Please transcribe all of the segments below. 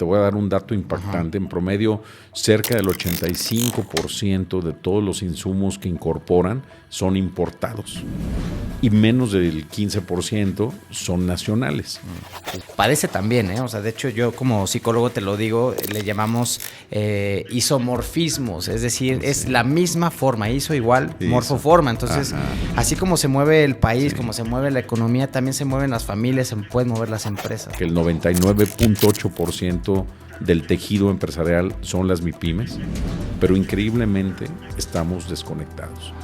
te voy a dar un dato impactante. En promedio, cerca del 85% de todos los insumos que incorporan son importados y menos del 15% son nacionales. Parece también, ¿eh? O sea, de hecho yo como psicólogo te lo digo, le llamamos isomorfismos, es decir, es la misma forma, iso igual, morfoforma. Entonces, así como se mueve el país, como se mueve la economía, también se mueven las familias, se pueden mover las empresas. Que el 99.8% del tejido empresarial son las MIPYMES, pero increíblemente estamos desconectados.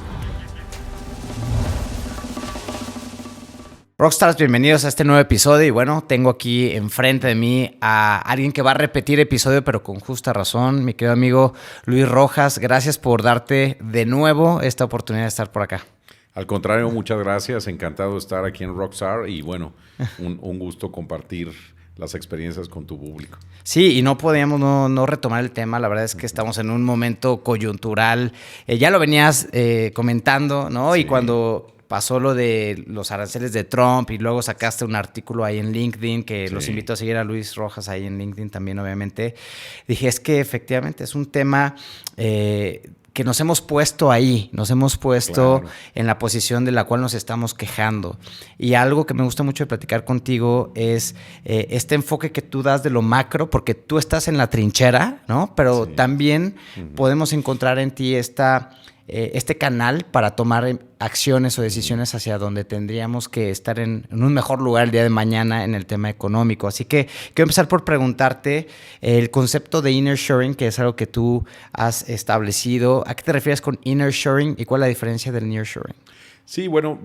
Rockstars, bienvenidos a este nuevo episodio y bueno, tengo aquí enfrente de mí a alguien que va a repetir episodio pero con justa razón, mi querido amigo Luis Rojas. Gracias por darte de nuevo esta oportunidad de estar por acá. Al contrario, muchas gracias, encantado de estar aquí en Rockstar y bueno, un gusto compartir las experiencias con tu público. Sí, y no podíamos no retomar el tema. La verdad es que estamos en un momento coyuntural. Ya lo venías comentando, ¿no? Sí. Y cuando pasó lo de los aranceles de Trump y luego sacaste un artículo ahí en LinkedIn que los invito a seguir a Luis Rojas ahí en LinkedIn también, obviamente. Dije, es que efectivamente es un tema que nos hemos puesto ahí, nos hemos puesto en la posición de la cual nos estamos quejando. Y algo que me gusta mucho de platicar contigo es este enfoque que tú das de lo macro, porque tú estás en la trinchera, ¿no? Pero también podemos encontrar en ti este canal para tomar acciones o decisiones hacia donde tendríamos que estar en un mejor lugar el día de mañana en el tema económico. Así que quiero empezar por preguntarte el concepto de inner shoring, que es algo que tú has establecido. ¿A qué te refieres con inner shoring y cuál es la diferencia del near shoring? Sí, bueno,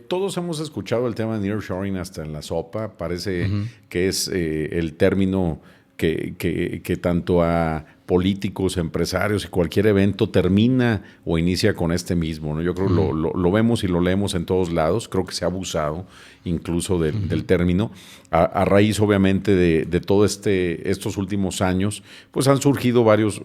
todos hemos escuchado el tema de near shoring hasta en la sopa. Parece que es el término que tanto a políticos, empresarios y cualquier evento termina o inicia con este mismo, ¿no? Yo creo que lo vemos y lo leemos en todos lados. Creo que se ha abusado incluso del término. A raíz, obviamente, de todo estos últimos años, pues han surgido varios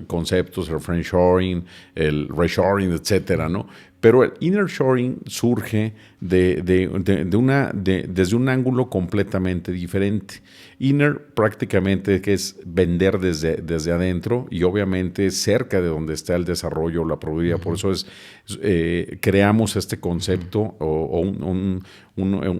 conceptos, el friendshoring, el reshoring, etcétera, ¿no? Pero el inner shoring surge desde un ángulo completamente diferente. Inner prácticamente que es vender desde adentro y obviamente cerca de donde está el desarrollo, la probabilidad. Por eso creamos este concepto o un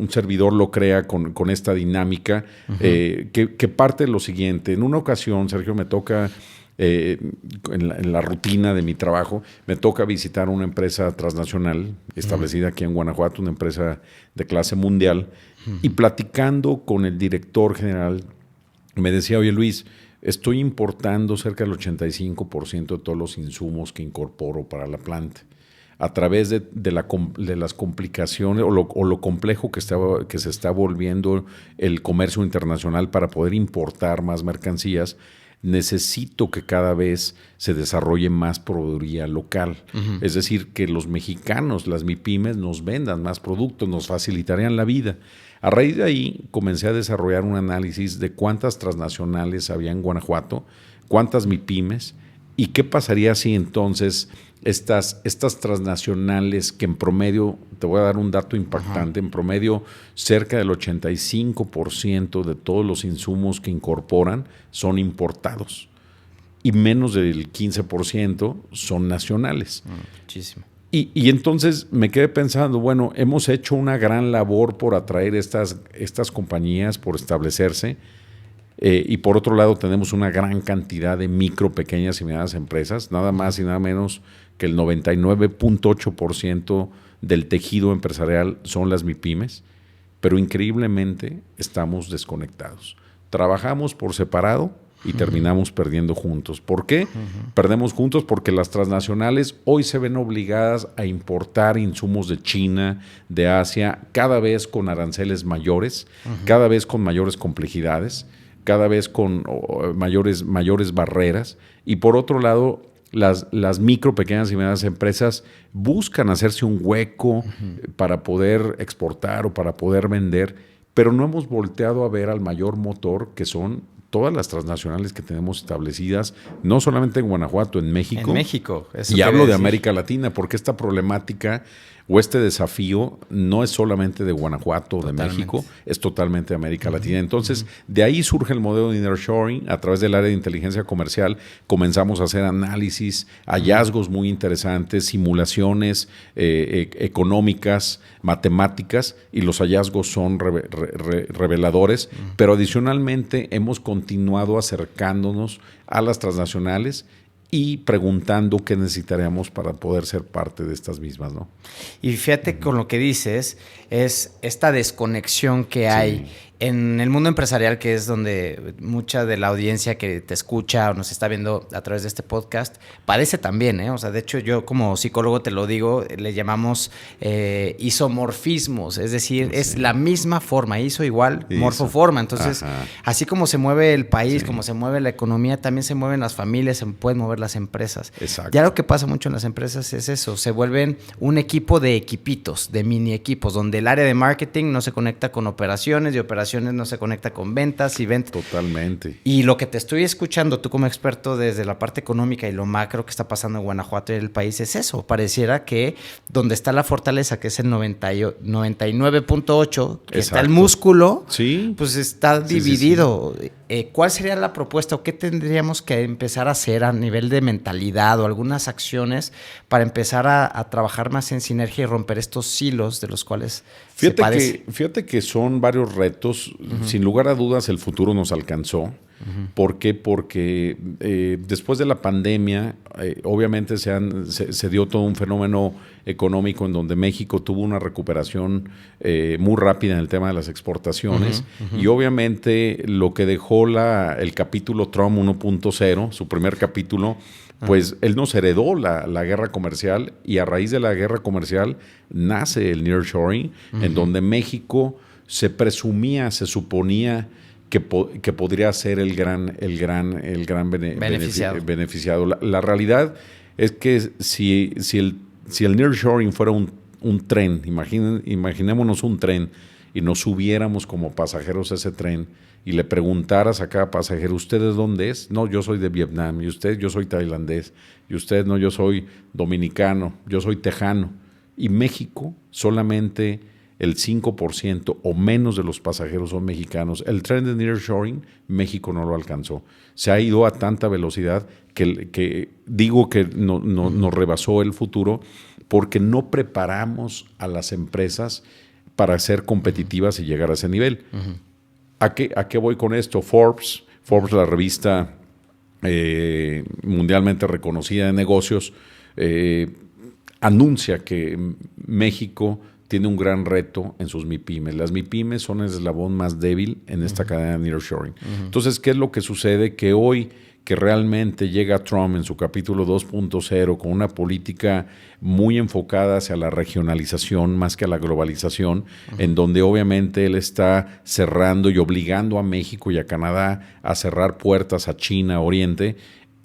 servidor lo crea con esta dinámica que parte de lo siguiente. En una ocasión, Sergio, me toca... en la rutina de mi trabajo, me toca visitar una empresa transnacional establecida aquí en Guanajuato, una empresa de clase mundial, y platicando con el director general, me decía, oye Luis, estoy importando cerca del 85% de todos los insumos que incorporo para la planta. A través de las complicaciones o lo complejo que se está volviendo el comercio internacional para poder importar más mercancías, necesito que cada vez se desarrolle más proveeduría local. Es decir, que los mexicanos, las MIPYMES, nos vendan más productos, nos facilitarían la vida. A raíz de ahí comencé a desarrollar un análisis de cuántas transnacionales había en Guanajuato, cuántas MIPYMES y qué pasaría si entonces estas transnacionales que en promedio, te voy a dar un dato impactante, en promedio cerca del 85% de todos los insumos que incorporan son importados y menos del 15% son nacionales. Muchísimo. Y entonces me quedé pensando, bueno, hemos hecho una gran labor por atraer estas compañías, por establecerse, y por otro lado tenemos una gran cantidad de micro, pequeñas y medianas empresas, nada más y nada menos que el 99.8% del tejido empresarial son las MIPYMES, pero increíblemente estamos desconectados. Trabajamos por separado y terminamos perdiendo juntos. ¿Por qué? Perdemos juntos porque las transnacionales hoy se ven obligadas a importar insumos de China, de Asia, cada vez con aranceles mayores, cada vez con mayores complejidades, cada vez con mayores barreras. Y por otro lado, las micro, pequeñas y medianas empresas buscan hacerse un hueco para poder exportar o para poder vender, pero no hemos volteado a ver al mayor motor, que son todas las transnacionales que tenemos establecidas, no solamente en Guanajuato, en México. En México. Y hablo de América Latina, porque esta problemática o este desafío no es solamente de Guanajuato o de México, es totalmente de América Latina. Entonces, de ahí surge el modelo de nearshoring. A través del área de inteligencia comercial comenzamos a hacer análisis, hallazgos muy interesantes, simulaciones económicas, matemáticas, y los hallazgos son reveladores, pero adicionalmente hemos continuado acercándonos a las transnacionales y preguntando qué necesitaríamos para poder ser parte de estas mismas, ¿no? Y fíjate con lo que dices, es esta desconexión que hay en el mundo empresarial, que es donde mucha de la audiencia que te escucha o nos está viendo a través de este podcast padece también, ¿eh? O sea, de hecho, yo como psicólogo te lo digo, le llamamos isomorfismos, es decir, es la misma forma, iso igual, morfoforma. Entonces, así como se mueve el país, como se mueve la economía, también se mueven las familias, se pueden mover las empresas. Exacto. Ya lo que pasa mucho en las empresas es eso, se vuelven un equipo de equipitos, de mini equipos, donde el área de marketing no se conecta con operaciones y operaciones no se conecta con ventas y ventas. Totalmente. Y lo que te estoy escuchando tú como experto desde la parte económica y lo macro que está pasando en Guanajuato y en el país es eso. Pareciera que donde está la fortaleza, que es el 99.8, que está el músculo, pues está dividido. ¿Cuál sería la propuesta o qué tendríamos que empezar a hacer a nivel de mentalidad o algunas acciones para empezar a trabajar más en sinergia y romper estos silos de los cuales se padece? Fíjate que son varios retos. Sin lugar a dudas, el futuro nos alcanzó. ¿Por qué? Porque después de la pandemia, obviamente se dio todo un fenómeno económico en donde México tuvo una recuperación muy rápida en el tema de las exportaciones, y obviamente lo que dejó el capítulo Trump 1.0, su primer capítulo, pues él nos heredó la guerra comercial, y a raíz de la guerra comercial nace el nearshoring, en donde México se suponía que podría ser el gran beneficiado. La realidad es que si el nearshoring fuera un tren, imaginémonos un tren, y nos subiéramos como pasajeros a ese tren y le preguntaras a cada pasajero, ¿usted de dónde es? No, yo soy de Vietnam. ¿Y usted? Yo soy tailandés. ¿Y usted? No, yo soy dominicano. Yo soy tejano. Y México solamente el 5% o menos de los pasajeros son mexicanos. El tren de nearshoring, México no lo alcanzó. Se ha ido a tanta velocidad que digo que nos rebasó el futuro, porque no preparamos a las empresas para ser competitivas y llegar a ese nivel. ¿A qué voy con esto? Forbes, la revista mundialmente reconocida de negocios, anuncia que México tiene un gran reto en sus MIPYMES. Las MIPYMES son el eslabón más débil en esta cadena de nearshoring. Entonces, ¿qué es lo que sucede? Que hoy que realmente llega Trump en su capítulo 2.0 con una política muy enfocada hacia la regionalización más que a la globalización, en donde obviamente él está cerrando y obligando a México y a Canadá a cerrar puertas a China, Oriente.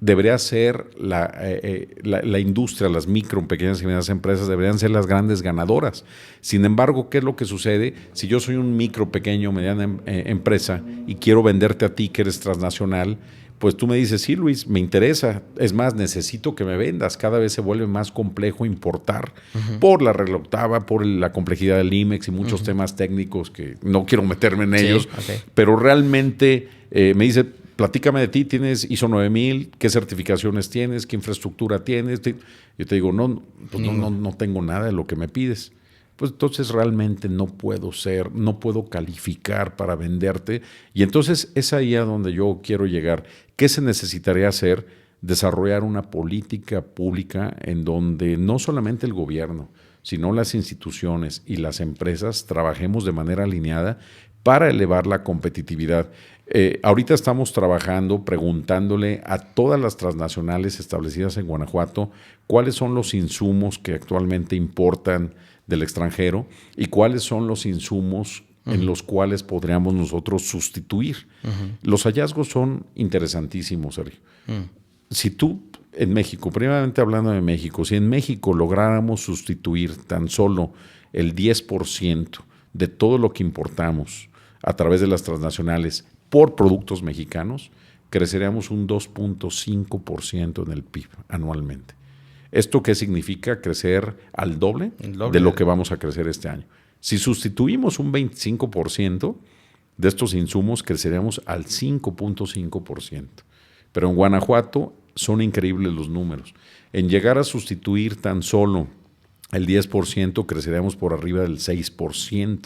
Debería ser la industria, las micro, pequeñas y medianas empresas deberían ser las grandes ganadoras. Sin embargo, ¿qué es lo que sucede? Si yo soy un micro, pequeño, mediana empresa y quiero venderte a ti que eres transnacional, pues tú me dices, sí, Luis, me interesa. Es más, necesito que me vendas. Cada vez se vuelve más complejo importar por la regla octava, por la complejidad del IMEX y muchos temas técnicos que no quiero meterme en ellos. Pero realmente me dice, platícame de ti, ¿tienes ISO 9000? ¿Qué certificaciones tienes? ¿Qué infraestructura tienes? Yo te digo, no tengo nada de lo que me pides. Pues entonces realmente no puedo calificar para venderte. Y entonces es ahí a donde yo quiero llegar. ¿Qué se necesitaría hacer? Desarrollar una política pública en donde no solamente el gobierno, sino las instituciones y las empresas trabajemos de manera alineada para elevar la competitividad. Ahorita estamos trabajando, preguntándole a todas las transnacionales establecidas en Guanajuato cuáles son los insumos que actualmente importan del extranjero y cuáles son los insumos en los cuales podríamos nosotros sustituir. Los hallazgos son interesantísimos, Sergio. Si tú en México, primeramente hablando de México, si en México lográramos sustituir tan solo el 10% de todo lo que importamos a través de las transnacionales por productos mexicanos, creceríamos un 2.5% en el PIB anualmente. ¿Esto qué significa? Crecer al doble de lo que vamos a crecer este año. Si sustituimos un 25% de estos insumos, creceríamos al 5.5%. Pero en Guanajuato son increíbles los números. En llegar a sustituir tan solo el 10%, creceríamos por arriba del 6%.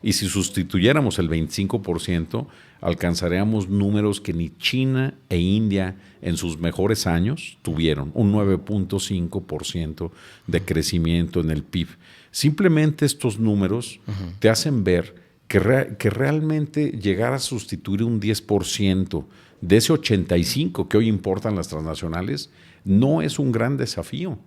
Y si sustituyéramos el 25%, alcanzaríamos números que ni China e India en sus mejores años tuvieron, un 9.5% de crecimiento en el PIB. Simplemente estos números te hacen ver que realmente llegar a sustituir un 10% de ese 85% que hoy importan las transnacionales no es un gran desafío.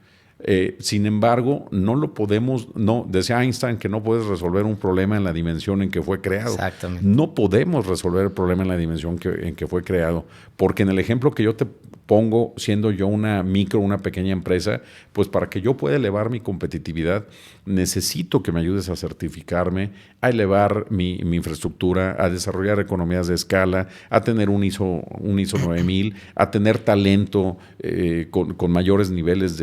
Sin embargo, no lo podemos, decía Einstein que no puedes resolver un problema en la dimensión en que fue creado. Exactamente. No podemos resolver el problema en la dimensión en que fue creado, porque en el ejemplo que yo te pongo, siendo yo una pequeña empresa, pues para que yo pueda elevar mi competitividad, necesito que me ayudes a certificarme, a elevar mi infraestructura, a desarrollar economías de escala, a tener un ISO 9000, a tener talento con mayores niveles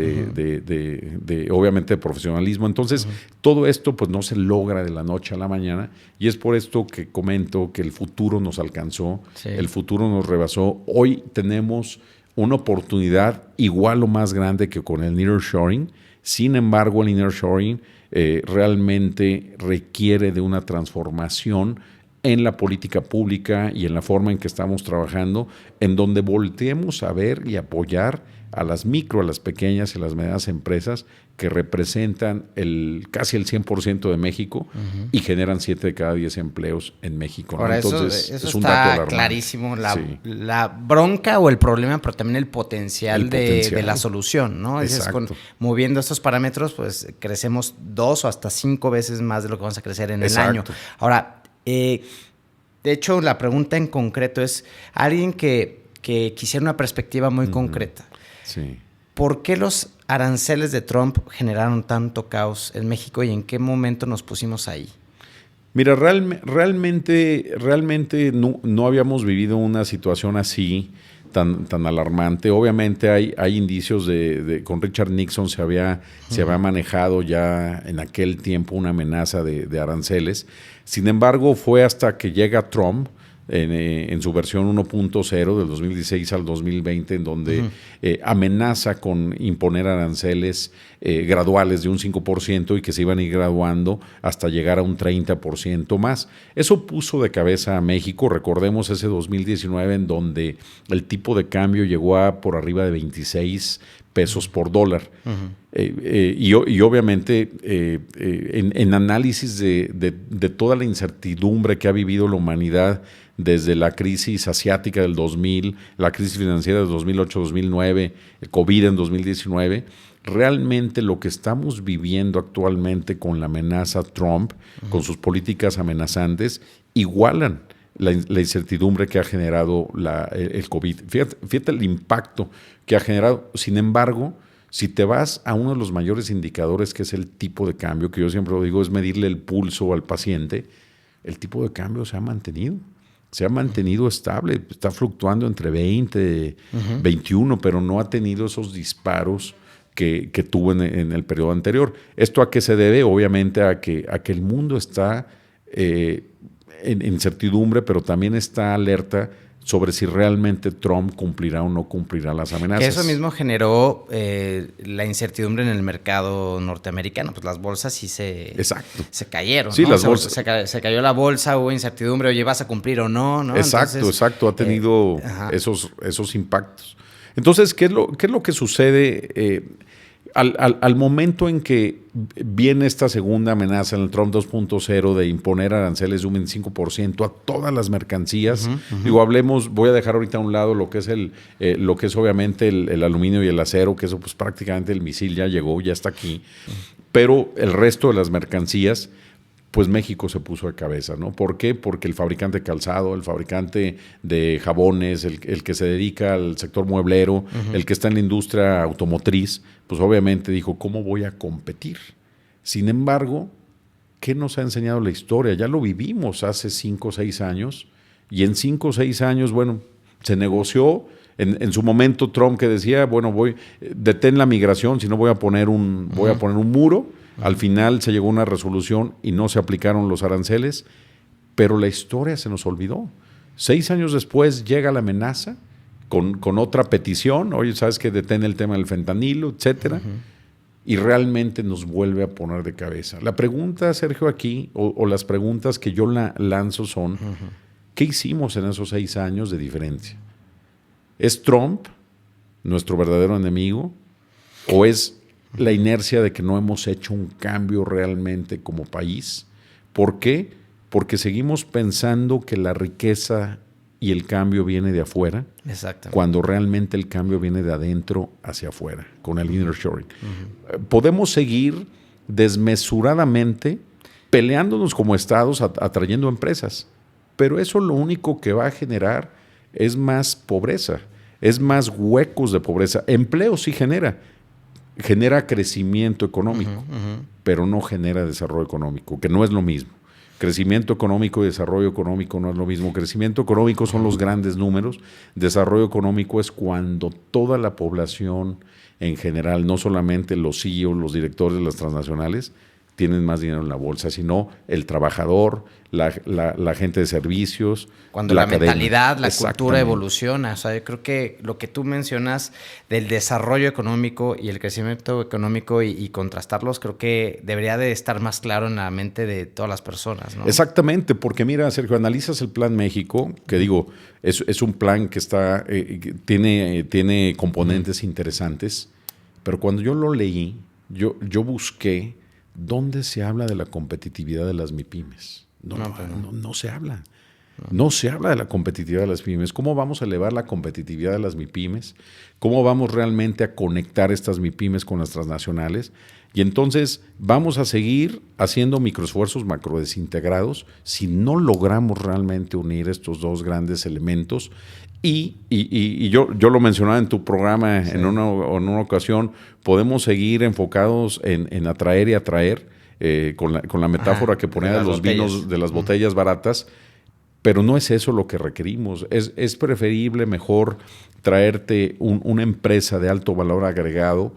obviamente, de profesionalismo. Entonces, todo esto pues no se logra de la noche a la mañana, y es por esto que comento que el futuro nos alcanzó, el futuro nos rebasó. Hoy tenemos una oportunidad igual o más grande que con el nearshoring. Sin embargo, el nearshoring realmente requiere de una transformación en la política pública y en la forma en que estamos trabajando, en donde volteemos a ver y apoyar a las micro, a las pequeñas y las medianas empresas que representan casi el 100% de México y generan 7 de cada 10 empleos en México, ¿no? Ahora, entonces, eso es un está dato alarmante. Clarísimo, la bronca o el problema, pero también el potencial de la solución, ¿no? Exacto. Moviendo estos parámetros, pues crecemos 2 o hasta 5 veces más de lo que vamos a crecer en el año. Ahora, de hecho, la pregunta en concreto es alguien que quisiera una perspectiva muy concreta. Sí. ¿Por qué los aranceles de Trump generaron tanto caos en México y en qué momento nos pusimos ahí? Mira, realmente no habíamos vivido una situación así tan alarmante. Obviamente hay indicios con Richard Nixon se había manejado ya en aquel tiempo una amenaza de aranceles. Sin embargo, fue hasta que llega Trump en su versión 1.0 del 2016 al 2020, en donde amenaza con imponer aranceles graduales de un 5% y que se iban a ir graduando hasta llegar a un 30% más. Eso puso de cabeza a México. Recordemos ese 2019 en donde el tipo de cambio llegó a por arriba de 26 pesos por dólar. Y obviamente en análisis de toda la incertidumbre que ha vivido la humanidad desde la crisis asiática del 2000, la crisis financiera del 2008-2009, el COVID en 2019, realmente lo que estamos viviendo actualmente con la amenaza Trump, con sus políticas amenazantes, igualan la incertidumbre que ha generado el COVID. Fíjate el impacto que ha generado. Sin embargo, si te vas a uno de los mayores indicadores, que es el tipo de cambio, que yo siempre lo digo, es medirle el pulso al paciente, el tipo de cambio se ha mantenido estable, está fluctuando entre 20, 21, pero no ha tenido esos disparos que tuvo en el periodo anterior. ¿Esto a qué se debe? Obviamente a que el mundo está en incertidumbre, pero también está alerta sobre si realmente Trump cumplirá o no cumplirá las amenazas. Que eso mismo generó la incertidumbre en el mercado norteamericano. Pues las bolsas sí se cayeron. Sí, ¿no? las bolsas. Se cayó la bolsa, hubo incertidumbre, oye, ¿vas a cumplir o no? Exacto. Ha tenido esos impactos. Entonces, ¿qué es lo que sucede al momento en que viene esta segunda amenaza en el Trump 2.0 de imponer aranceles de un 25% a todas las mercancías? Digo, voy a dejar ahorita a un lado lo que es obviamente el aluminio y el acero, que eso pues prácticamente el misil ya llegó, ya está aquí, pero el resto de las mercancías, pues México se puso de cabeza, ¿no? ¿Por qué? Porque el fabricante de calzado, el fabricante de jabones, el que se dedica al sector mueblero, el que está en la industria automotriz, pues obviamente dijo, ¿cómo voy a competir? Sin embargo, ¿qué nos ha enseñado la historia? Ya lo vivimos hace 5 o 6 años, y en 5 o 6 años, bueno, se negoció En su momento Trump que decía, bueno, detén la migración, si no voy a poner un muro. Al final se llegó a una resolución y no se aplicaron los aranceles, pero la historia se nos olvidó. 6 años después llega la amenaza con otra petición, oye, ¿sabes qué? Detén el tema del fentanilo, etcétera. Y realmente nos vuelve a poner de cabeza. La pregunta, Sergio, aquí, o las preguntas que yo lanzo son, ¿qué hicimos en esos 6 años de diferencia? ¿Es Trump nuestro verdadero enemigo? ¿O es la inercia de que no hemos hecho un cambio realmente como país? ¿Por qué? Porque seguimos pensando que la riqueza y el cambio viene de afuera, cuando realmente el cambio viene de adentro hacia afuera, con el nearshoring. Podemos seguir desmesuradamente peleándonos como estados, atrayendo empresas, pero eso lo único que va a generar es más pobreza, es más huecos de pobreza. Empleo sí genera crecimiento económico, pero no genera desarrollo económico, que no es lo mismo. Crecimiento económico y desarrollo económico no es lo mismo. Crecimiento económico son los grandes números. Desarrollo económico es cuando toda la población en general, no solamente los CEOs, los directores de las transnacionales, tienen más dinero en la bolsa, sino el trabajador, la gente de servicios. Cuando la mentalidad, la cultura evoluciona. O sea, yo creo que lo que tú mencionas del desarrollo económico y el crecimiento económico y contrastarlos, creo que debería de estar más claro en la mente de todas las personas, ¿no? Exactamente, porque mira, Sergio, analizas el Plan México, que digo, es un plan que está tiene componentes interesantes, pero cuando yo lo leí, yo busqué ¿dónde se habla de la competitividad de las MIPYMES? No se habla. No se habla de la competitividad de las MIPYMES. ¿Cómo vamos a elevar la competitividad de las MIPYMES? ¿Cómo vamos realmente a conectar estas MIPYMES con las transnacionales? Y entonces vamos a seguir haciendo microesfuerzos macrodesintegrados si no logramos realmente unir estos dos grandes elementos. Y yo lo mencionaba en tu programa en una ocasión, podemos seguir enfocados en atraer y atraer, con la metáfora que ponía de los vinos, de las botellas baratas, pero no es eso lo que requerimos. Es preferible mejor traerte una empresa de alto valor agregado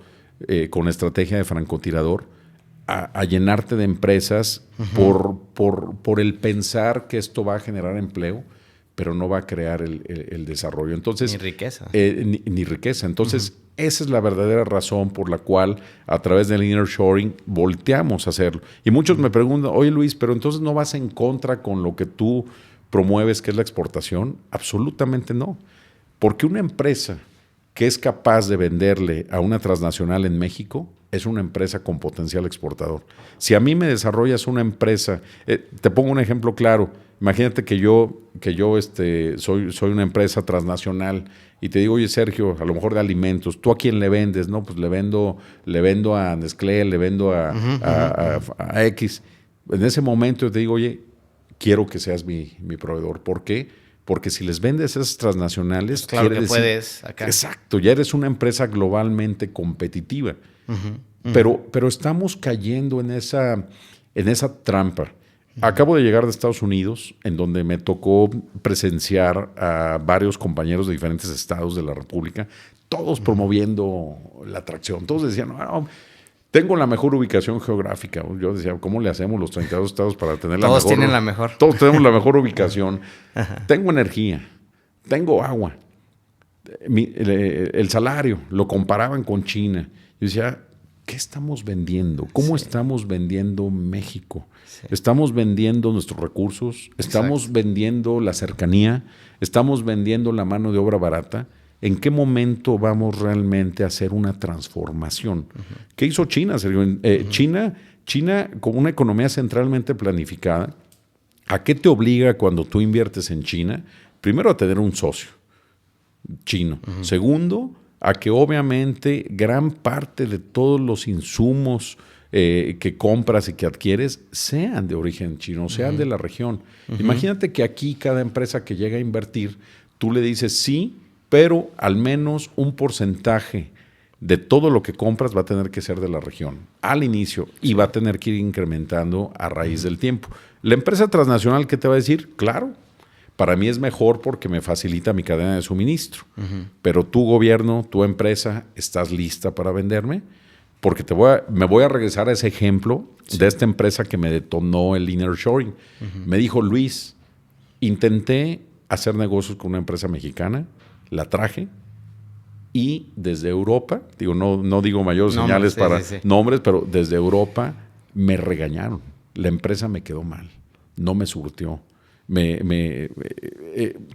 con estrategia de francotirador a llenarte de empresas por el pensar que esto va a generar empleo, pero no va a crear el desarrollo. Entonces, ni riqueza. Ni riqueza. Entonces, esa es la verdadera razón por la cual a través del nearshoring volteamos a hacerlo. Y muchos me preguntan, oye Luis, pero entonces ¿no vas en contra con lo que tú promueves, que es la exportación? Absolutamente no. Porque una empresa que es capaz de venderle a una transnacional en México es una empresa con potencial exportador. Si a mí me desarrollas una empresa, te pongo un ejemplo claro. Imagínate que yo soy una empresa transnacional y te digo, oye Sergio, a lo mejor de alimentos, ¿tú a quién le vendes? No, pues le vendo a Nestlé, le vendo a X. En ese momento yo te digo, oye, quiero que seas mi proveedor. ¿Por qué? Porque si les vendes a esas transnacionales, pues claro que decir, puedes acá. Exacto, ya eres una empresa globalmente competitiva. Pero estamos cayendo en esa trampa. Acabo de llegar de Estados Unidos, en donde me tocó presenciar a varios compañeros de diferentes estados de la República, todos promoviendo la atracción. Todos decían, no, tengo la mejor ubicación geográfica. Yo decía, ¿cómo le hacemos los 32 estados para tener la mejor? Todos tienen la mejor. Todos tenemos la mejor ubicación. Tengo energía, tengo agua. El salario, lo comparaban con China. Yo decía, ¿qué estamos vendiendo? ¿Cómo estamos vendiendo México? Sí. Estamos vendiendo nuestros recursos, estamos vendiendo la cercanía, estamos vendiendo la mano de obra barata. ¿En qué momento vamos realmente a hacer una transformación? ¿Qué hizo China, Sergio? China, con una economía centralmente planificada, ¿a qué te obliga cuando tú inviertes en China? Primero, a tener un socio chino. Segundo, a que obviamente gran parte de todos los insumos que compras y que adquieres sean de origen chino, sean de la región. Imagínate que aquí cada empresa que llega a invertir, tú le dices sí, pero al menos un porcentaje de todo lo que compras va a tener que ser de la región al inicio y va a tener que ir incrementando a raíz del tiempo. La empresa transnacional, ¿qué te va a decir? Claro, Para mí es mejor porque me facilita mi cadena de suministro. Pero tu gobierno, tu empresa, ¿estás lista para venderme? Porque me voy a regresar a ese ejemplo de esta empresa que me detonó el nearshoring. Me dijo, Luis, intenté hacer negocios con una empresa mexicana, la traje, y desde Europa, no digo mayores señales para nombres, pero desde Europa me regañaron. La empresa me quedó mal, no me surtió,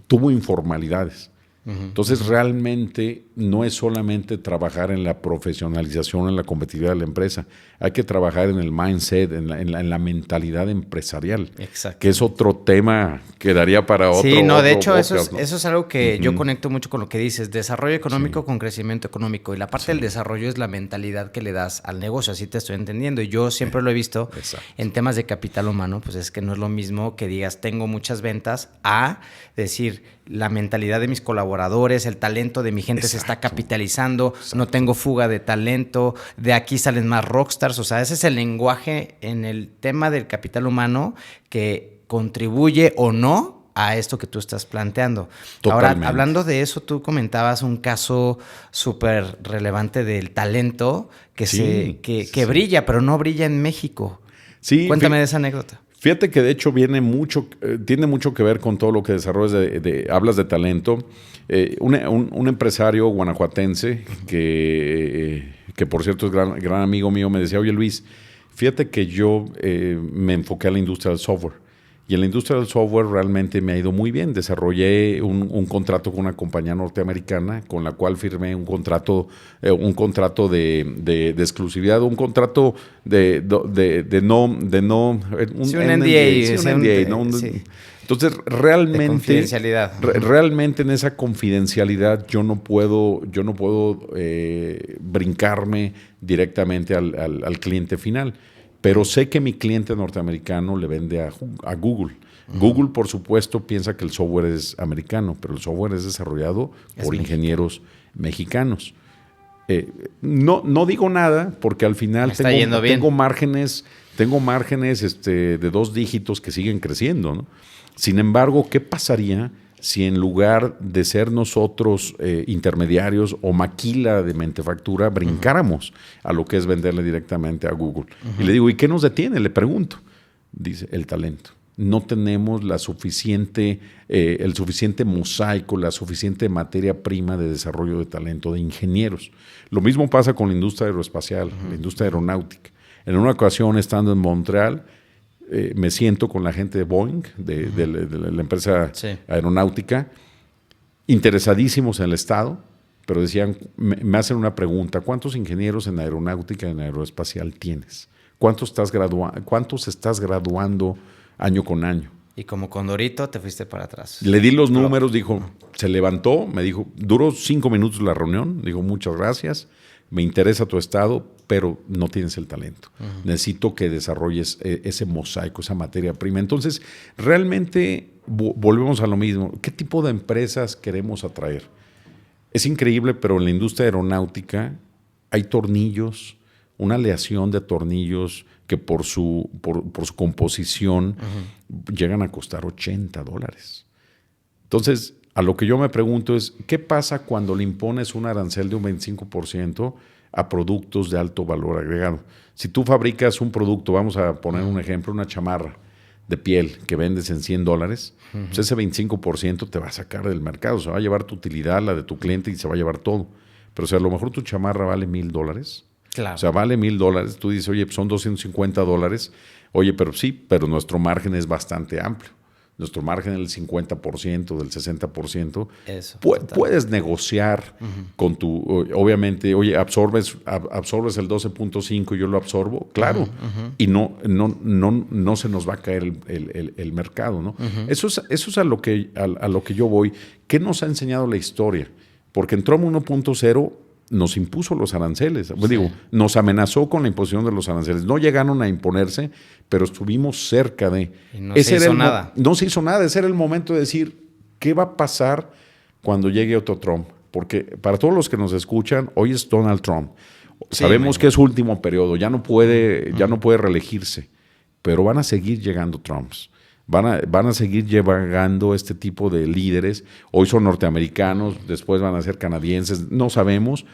tuvo informalidades. Entonces, realmente no es solamente trabajar en la profesionalización, en la competitividad de la empresa. Hay que trabajar en el mindset, en la mentalidad empresarial. Exacto. Que es otro tema que daría para otro. Sí, no, de otro hecho, podcast, eso es algo que yo conecto mucho con lo que dices. Desarrollo económico con crecimiento económico. Y la parte del desarrollo es la mentalidad que le das al negocio. Así te estoy entendiendo. Y yo siempre lo he visto en temas de capital humano. Pues es que no es lo mismo que digas, tengo muchas ventas, a decir, la mentalidad de mis colaboradores, el talento de mi gente se está capitalizando, no tengo fuga de talento, de aquí salen más rockstars. O sea, ese es el lenguaje en el tema del capital humano que contribuye o no a esto que tú estás planteando. Totalmente. Ahora, hablando de eso, tú comentabas un caso súper relevante del talento que brilla, pero no brilla en México. Sí, cuéntame de esa anécdota. Fíjate que de hecho tiene mucho que ver con todo lo que desarrollas, hablas de talento. Un empresario guanajuatense que por cierto es gran amigo mío me decía, oye Luis, fíjate que yo me enfoqué a la industria del software. Y en la industria del software realmente me ha ido muy bien. Desarrollé un contrato con una compañía norteamericana con la cual firmé un contrato de exclusividad, un contrato de no... un NDA. Entonces, realmente... De confidencialidad. Realmente en esa confidencialidad yo no puedo brincarme directamente al cliente final. Pero sé que mi cliente norteamericano le vende a Google. Google, por supuesto, piensa que el software es americano, pero el software es desarrollado por ingenieros mexicanos. No digo nada porque al final tengo márgenes de 2 dígitos que siguen creciendo, ¿no? Sin embargo, ¿qué pasaría si en lugar de ser nosotros intermediarios o maquila de mentefactura, brincáramos a lo que es venderle directamente a Google? Y le digo, ¿y qué nos detiene? Le pregunto. Dice, el talento. No tenemos el suficiente mosaico, la suficiente materia prima de desarrollo de talento, de ingenieros. Lo mismo pasa con la industria aeroespacial, la industria aeronáutica. En una ocasión, estando en Montreal, me siento con la gente de Boeing, de la empresa aeronáutica, interesadísimos en el Estado, pero decían, me hacen una pregunta, ¿cuántos ingenieros en aeronáutica y en aeroespacial tienes? ¿Cuántos estás graduando año con año? Y como Condorito te fuiste para atrás. Le di los números, dijo, se levantó, me dijo, duró 5 minutos la reunión, dijo, muchas gracias, me interesa tu estado, pero no tienes el talento. Necesito que desarrolles ese mosaico, esa materia prima. Entonces, realmente volvemos a lo mismo. ¿Qué tipo de empresas queremos atraer? Es increíble, pero en la industria aeronáutica hay tornillos, una aleación de tornillos que por su composición llegan a costar $80. Entonces, a lo que yo me pregunto es, ¿qué pasa cuando le impones un arancel de un 25% a productos de alto valor agregado? Si tú fabricas un producto, vamos a poner un ejemplo, una chamarra de piel que vendes en $100, pues ese 25% te va a sacar del mercado, se va a llevar tu utilidad, la de tu cliente y se va a llevar todo. Pero si a lo mejor tu chamarra vale $1,000, claro. O sea, vale $1,000, tú dices, oye, pues son $250, oye, pero nuestro margen es bastante amplio. Nuestro margen es del 50%, del 60%. Eso, puedes negociar con obviamente, oye, absorbes el 12.5 y yo lo absorbo, claro. Y no se nos va a caer el mercado, ¿no? Eso es a lo que yo voy. ¿Qué nos ha enseñado la historia? Porque en Trump 1.0 nos impuso los aranceles. Sí. Digo, nos amenazó con la imposición de los aranceles. No llegaron a imponerse, pero estuvimos cerca de... Y no se hizo nada. No se hizo nada. Ese era el momento de decir, ¿qué va a pasar cuando llegue otro Trump? Porque para todos los que nos escuchan, hoy es Donald Trump. Sí, sabemos que es su último periodo, ya no puede reelegirse, pero van a seguir llegando Trumps. van a seguir llevando este tipo de líderes. Hoy son norteamericanos, después van a ser canadienses, no sabemos.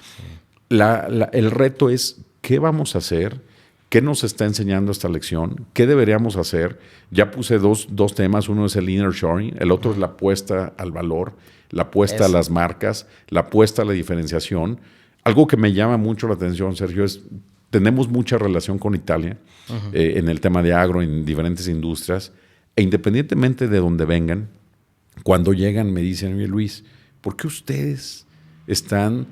El reto es, ¿qué vamos a hacer? ¿Qué nos está enseñando esta lección? ¿Qué deberíamos hacer? Ya puse dos temas. Uno es el nearshoring, el otro es la apuesta al valor, la apuesta a las marcas, la apuesta a la diferenciación. Algo que me llama mucho la atención, Sergio, es tenemos mucha relación con Italia en el tema de agro, en diferentes industrias, e independientemente de donde vengan, cuando llegan me dicen, oye Luis, ¿por qué ustedes están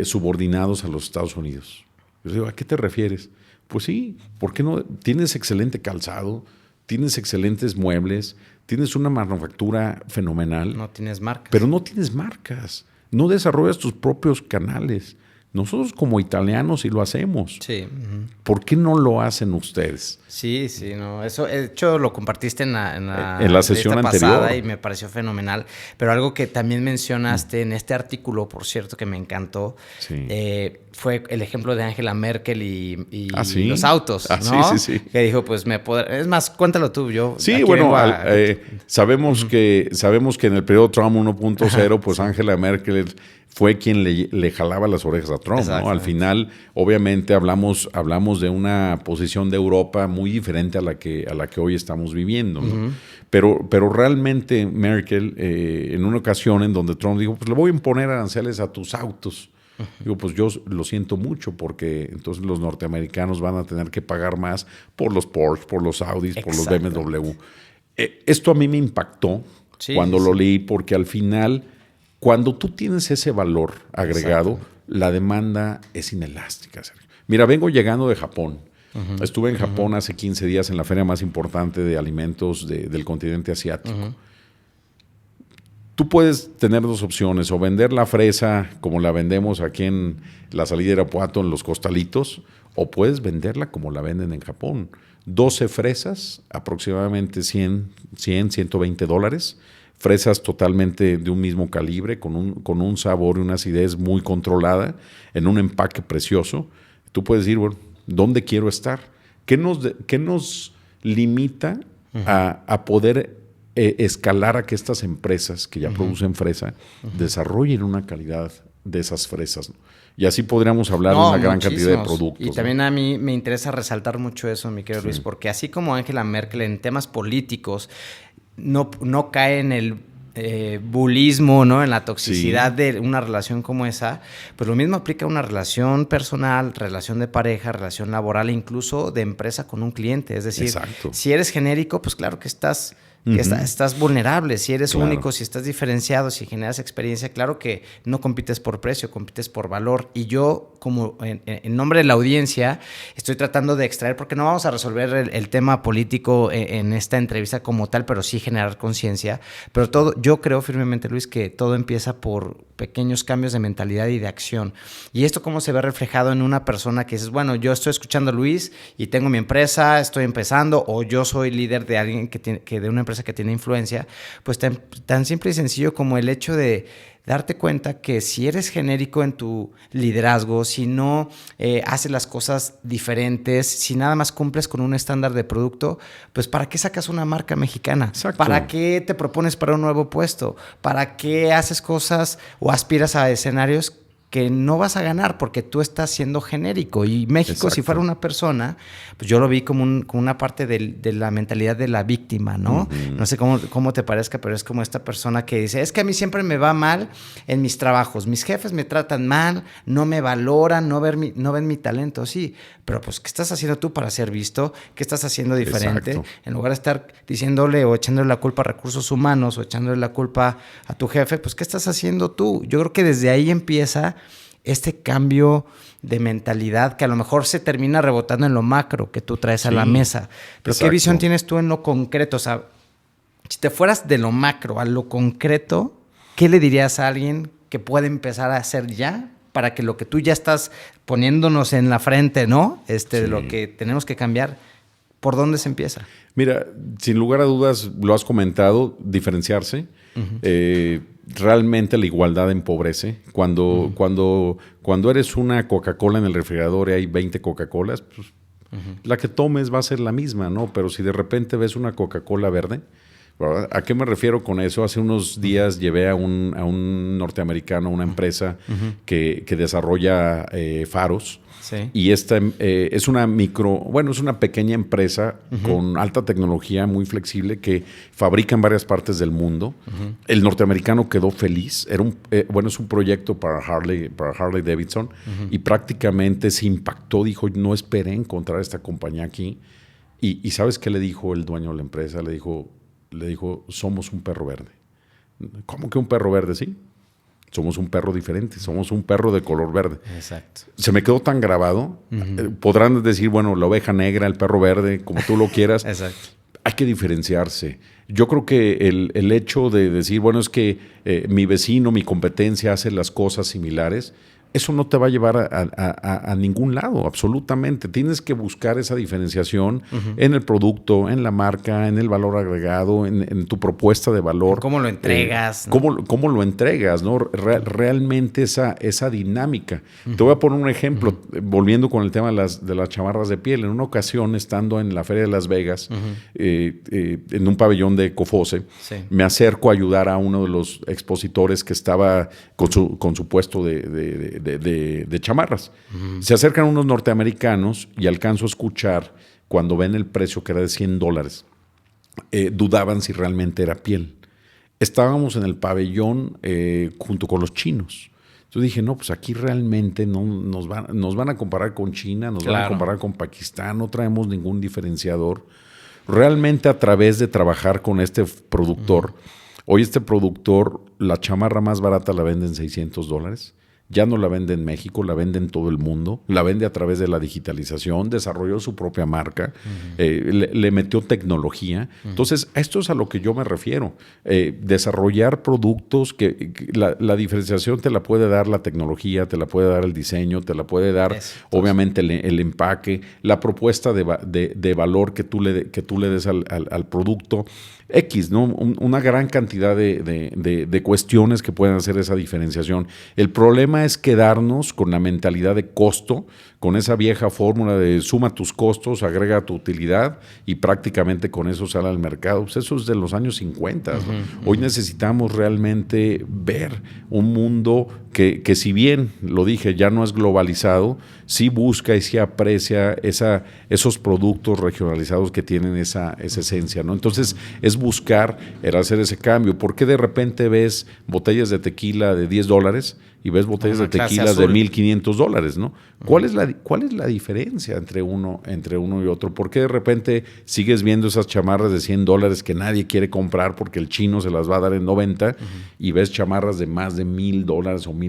subordinados a los Estados Unidos? Yo digo, ¿a qué te refieres? Pues sí, ¿por qué no? Tienes excelente calzado, tienes excelentes muebles, tienes una manufactura fenomenal. No tienes marcas. Pero no tienes marcas, no desarrollas tus propios canales. Nosotros como italianos sí lo hacemos. Sí. ¿Por qué no lo hacen ustedes? Sí, no. Eso, de hecho, lo compartiste en la sesión pasada anterior. y me pareció fenomenal. Pero algo que también mencionaste en este artículo, por cierto, que me encantó, fue el ejemplo de Angela Merkel y los autos, ¿no? Sí. Que dijo, pues es más, cuéntalo tú. Sí, bueno, sabemos que en el periodo Trump 1.0, pues Angela Merkel fue quien le jalaba las orejas a Trump, ¿no? Al final, obviamente, hablamos de una posición de Europa muy diferente a la que hoy estamos viviendo, ¿no? Pero realmente Merkel, en una ocasión en donde Trump dijo, pues le voy a imponer aranceles a tus autos. Digo, pues yo lo siento mucho porque entonces los norteamericanos van a tener que pagar más por los Porsche, por los Audis, por los BMW. Esto a mí me impactó cuando lo leí porque al final, cuando tú tienes ese valor agregado, la demanda es inelástica, Sergio. Mira, vengo llegando de Japón. Estuve en Japón hace 15 días en la feria más importante de alimentos del continente asiático. Tú puedes tener dos opciones, o vender la fresa como la vendemos aquí en la salida de Irapuato, en los costalitos, o puedes venderla como la venden en Japón. 12 fresas, aproximadamente 120 dólares. Fresas totalmente de un mismo calibre, con un sabor y una acidez muy controlada, en un empaque precioso. Tú puedes decir, bueno, ¿dónde quiero estar? ¿Qué nos limita a poder escalar a que estas empresas que ya producen fresa desarrollen una calidad de esas fresas, ¿no? Y así podríamos hablar de una gran cantidad de productos. Y también a mí me interesa resaltar mucho eso, mi querido Luis, porque así como Angela Merkel en temas políticos no cae en el bulismo, ¿no? En la toxicidad de una relación como esa, pues lo mismo aplica a una relación personal, relación de pareja, relación laboral e incluso de empresa con un cliente. Es decir, si eres genérico, pues claro que estás vulnerable. Si eres único, si estás diferenciado, si generas experiencia, claro que no compites por precio, compites por valor. Y yo, como en nombre de la audiencia, estoy tratando de extraer, porque no vamos a resolver el tema político en esta entrevista como tal, pero sí generar conciencia. Pero yo creo firmemente, Luis, que todo empieza por pequeños cambios de mentalidad y de acción. Y esto cómo se ve reflejado en una persona que dices, bueno, yo estoy escuchando a Luis y tengo mi empresa, estoy empezando, o yo soy líder de alguien que de una empresa que tiene influencia, pues tan simple y sencillo como el hecho de darte cuenta que si eres genérico en tu liderazgo, si no haces las cosas diferentes, si nada más cumples con un estándar de producto, pues ¿para qué sacas una marca mexicana? Exacto. ¿Para qué te propones para un nuevo puesto? ¿Para qué haces cosas o aspiras a escenarios que no vas a ganar porque tú estás siendo genérico? Y México, si fuera una persona, pues yo lo vi como una parte de la mentalidad de la víctima, ¿no? No sé cómo te parezca, pero es como esta persona que dice, es que a mí siempre me va mal en mis trabajos, mis jefes me tratan mal, no me valoran, no ven mi talento, sí, pero pues ¿qué estás haciendo tú para ser visto? ¿Qué estás haciendo diferente? Exacto. En lugar de estar diciéndole o echándole la culpa a recursos humanos o echándole la culpa a tu jefe, pues ¿qué estás haciendo tú? Yo creo que desde ahí empieza este cambio de mentalidad que a lo mejor se termina rebotando en lo macro que tú traes a la mesa. Pero exacto. ¿Qué visión tienes tú en lo concreto? O sea, si te fueras de lo macro a lo concreto, ¿qué le dirías a alguien que puede empezar a hacer ya para que lo que tú ya estás poniéndonos en la frente, ¿no? De lo que tenemos que cambiar, ¿por dónde se empieza? Mira, sin lugar a dudas, lo has comentado, diferenciarse. Realmente la igualdad empobrece. Cuando eres una Coca-Cola en el refrigerador y hay 20 Coca-Colas, pues La que tomes va a ser la misma, ¿no? Pero si de repente ves una Coca-Cola verde, ¿verdad? ¿A qué me refiero con eso? Hace unos días llevé a un norteamericano, una empresa que desarrolla faros. Sí. Y esta es una es una pequeña empresa con alta tecnología, muy flexible, que fabrica en varias partes del mundo. El norteamericano quedó feliz. Era es un proyecto para Harley Davidson, y prácticamente se impactó. Dijo, no esperé encontrar esta compañía aquí. Y ¿sabes qué le dijo el dueño de la empresa? Le dijo, somos un perro verde. ¿Cómo que un perro verde? Sí. Somos un perro diferente, somos un perro de color verde. Exacto. Se me quedó tan grabado. Podrán decir, bueno, la oveja negra, el perro verde, como tú lo quieras. Exacto. Hay que diferenciarse. Yo creo que el hecho de decir, bueno, es que mi vecino, mi competencia hace las cosas similares, eso no te va a llevar a ningún lado, absolutamente. Tienes que buscar esa diferenciación en el producto, en la marca, en el valor agregado, en tu propuesta de valor. ¿Cómo lo entregas? ¿no? ¿Cómo lo entregas? ¿No? Realmente esa dinámica. Te voy a poner un ejemplo, volviendo con el tema de las chamarras de piel. En una ocasión, estando en la Feria de Las Vegas, en un pabellón de Cofose, me acerco a ayudar a uno de los expositores que estaba con su puesto de chamarras. Se acercan unos norteamericanos y alcanzo a escuchar, cuando ven el precio que era de $100, dudaban si realmente era piel. Estábamos en el pabellón junto con los chinos. Yo dije, no, pues aquí realmente no nos van a comparar con China, nos van a comparar con Pakistán, no traemos ningún diferenciador. Realmente, a través de trabajar con este productor, hoy este productor, la chamarra más barata la vende en $600. Ya no la vende en México, la vende en todo el mundo, la vende a través de la digitalización, desarrolló su propia marca, le metió tecnología. Entonces, esto es a lo que yo me refiero. Desarrollar productos que la diferenciación te la puede dar la tecnología, te la puede dar el diseño, te la puede dar, obviamente, el empaque, la propuesta de valor que tú le des al producto. X, ¿no? Una gran cantidad de cuestiones que pueden hacer esa diferenciación. El problema es quedarnos con la mentalidad de costo, con esa vieja fórmula de suma tus costos, agrega tu utilidad y prácticamente con eso sale al mercado. Pues eso es de los años 50. ¿No? Hoy necesitamos realmente ver un mundo que si bien, lo dije, ya no es globalizado, sí busca y sí aprecia esos productos regionalizados que tienen esa esencia, ¿no? Entonces, es buscar, era hacer ese cambio. ¿Por qué de repente ves botellas de tequila de $10 y ves botellas de tequila de $1,500, ¿no? ¿Cuál es la diferencia entre uno y otro? ¿Por qué de repente sigues viendo esas chamarras de $100 que nadie quiere comprar porque el chino se las va a dar en 90 y ves chamarras de más de $1,000 o €1,000?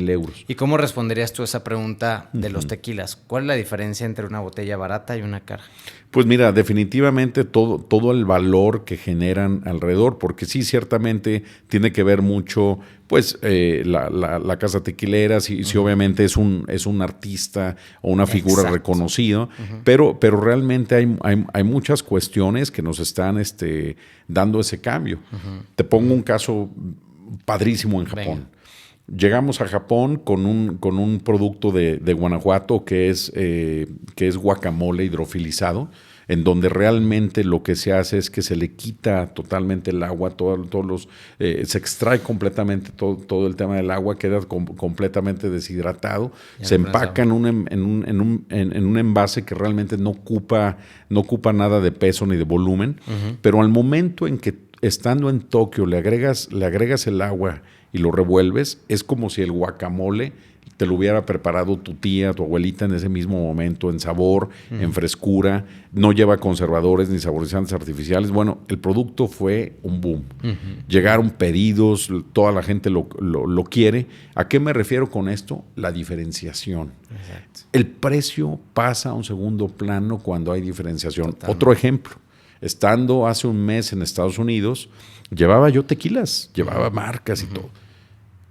¿Y cómo responderías tú a esa pregunta de los tequilas? ¿Cuál es la diferencia entre una botella barata y una cara? Pues mira, definitivamente todo el valor que generan alrededor, porque sí, ciertamente tiene que ver mucho, pues, la casa tequilera, si obviamente es un artista o una figura reconocida, pero realmente hay muchas cuestiones que nos están dando ese cambio. Te pongo un caso padrísimo en Japón. Venga. Llegamos a Japón con un producto de Guanajuato que es guacamole hidrofilizado, en donde realmente lo que se hace es que se le quita totalmente el agua, se extrae completamente todo el tema del agua, queda completamente deshidratado, se empaca en un envase que realmente no ocupa nada de peso ni de volumen, pero al momento en que, estando en Tokio, le agregas el agua y lo revuelves, es como si el guacamole te lo hubiera preparado tu tía, tu abuelita en ese mismo momento, en sabor, en frescura, no lleva conservadores ni saborizantes artificiales. Bueno, el producto fue un boom. Llegaron pedidos, toda la gente lo quiere. ¿A qué me refiero con esto? La diferenciación. Exacto. El precio pasa a un segundo plano cuando hay diferenciación. Totalmente. Otro ejemplo. Estando hace un mes en Estados Unidos, llevaba yo tequilas, llevaba marcas y todo.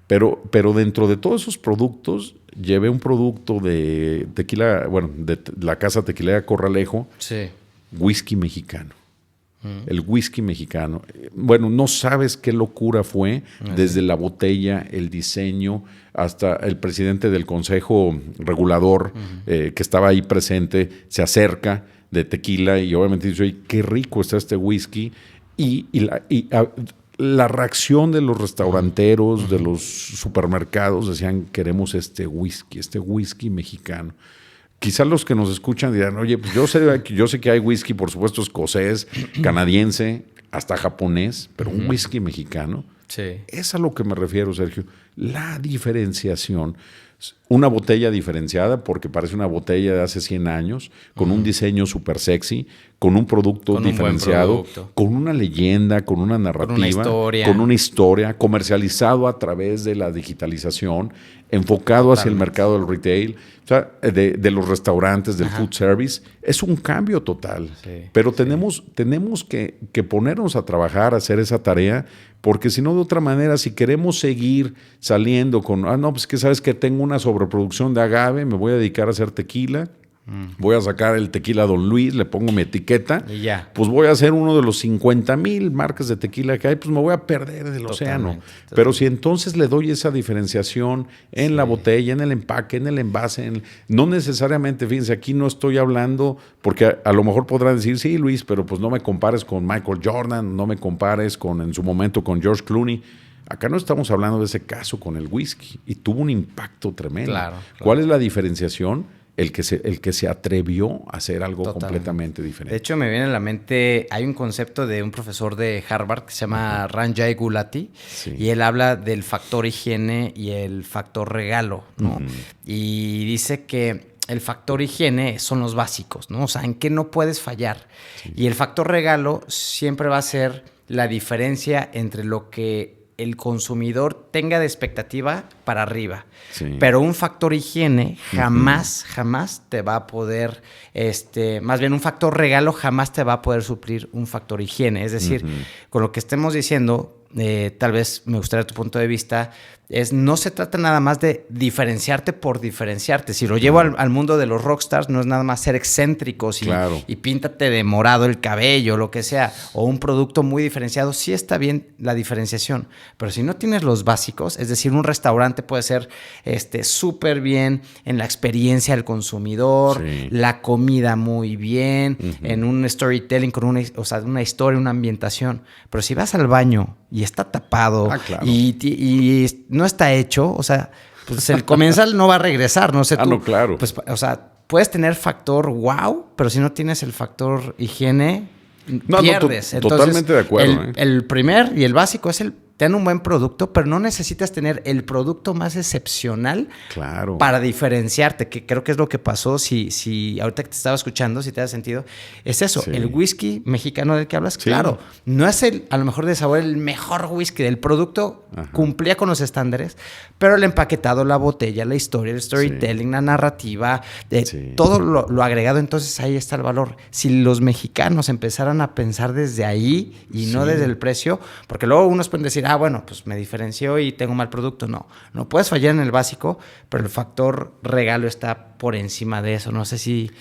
Pero dentro de todos esos productos, llevé un producto de tequila, de la casa tequilera Corralejo, whisky mexicano. El whisky mexicano. Bueno, no sabes qué locura fue, desde la botella, el diseño, hasta el presidente del Consejo Regulador que estaba ahí presente, se acerca. de tequila y obviamente dices, oye, qué rico está este whisky. La reacción de los restauranteros, de los supermercados, decían, queremos este whisky mexicano. Quizás los que nos escuchan dirán, oye, pues yo sé que hay whisky, por supuesto, escocés, canadiense, hasta japonés, pero un whisky mexicano. Sí. Es a lo que me refiero, Sergio. La diferenciación. Una botella diferenciada porque parece una botella de hace 100 años, con un diseño súper sexy, con un producto diferenciado, con una leyenda, con una narrativa, con una historia, comercializado a través de la digitalización, enfocado hacia el mercado del retail, o sea, de los restaurantes, del food service. Es un cambio total. Sí, pero tenemos que ponernos a trabajar, a hacer esa tarea, porque si no, de otra manera, si queremos seguir saliendo con, pues que sabes que tengo una sobreproducción de agave, me voy a dedicar a hacer tequila, voy a sacar el tequila Don Luis, le pongo mi etiqueta, y ya. Pues voy a hacer uno de los 50,000 marcas de tequila que hay, pues me voy a perder del océano. Pero si entonces le doy esa diferenciación en la botella, en el empaque, en el envase, no necesariamente, fíjense, aquí no estoy hablando, porque a lo mejor podrán decir, sí, Luis, pero pues no me compares con Michael Jordan, no me compares en su momento con George Clooney. Acá no estamos hablando de ese caso con el whisky, y tuvo un impacto tremendo. Claro. ¿Cuál es la diferenciación? El que se atrevió a hacer algo completamente diferente. De hecho, me viene a la mente, hay un concepto de un profesor de Harvard que se llama Ranjay Gulati, y él habla del factor higiene y el factor regalo, ¿no? Y dice que el factor higiene son los básicos, ¿no? O sea, en qué no puedes fallar. Sí. Y el factor regalo siempre va a ser la diferencia entre lo que el consumidor tenga de expectativa para arriba. Sí. Pero un factor higiene jamás te va a poder, más bien un factor regalo jamás te va a poder suplir un factor higiene. Es decir, con lo que estemos diciendo, tal vez me gustaría tu punto de vista, no se trata nada más de diferenciarte por diferenciarte. Si lo llevo al mundo de los rockstars, no es nada más ser excéntricos y píntate de morado el cabello, lo que sea, o un producto muy diferenciado. Sí está bien la diferenciación, pero si no tienes los básicos, es decir, un restaurante puede ser súper bien en la experiencia del consumidor, la comida muy bien, en un storytelling con una historia, una ambientación. Pero si vas al baño y está tapado y no está hecho, o sea, pues el comensal no va a regresar, no sé tú. No, claro. Pues, o sea, puedes tener factor wow, pero si no tienes el factor higiene, pierdes. Entonces, totalmente de acuerdo. El primer y el básico es ten un buen producto, pero no necesitas tener el producto más excepcional para diferenciarte, que creo que es lo que pasó. Si ahorita que te estaba escuchando, si te has sentido, es eso. Sí. El whisky mexicano del que hablas, claro, no es a lo mejor de sabor el mejor whisky del producto, cumplía con los estándares, pero el empaquetado, la botella, la historia, el storytelling, la narrativa, todo lo agregado, entonces ahí está el valor. Si los mexicanos empezaran a pensar desde ahí y no desde el precio, porque luego unos pueden decir, bueno, pues me diferenció y tengo mal producto. No puedes fallar en el básico, pero el factor regalo está por encima de eso. No sé si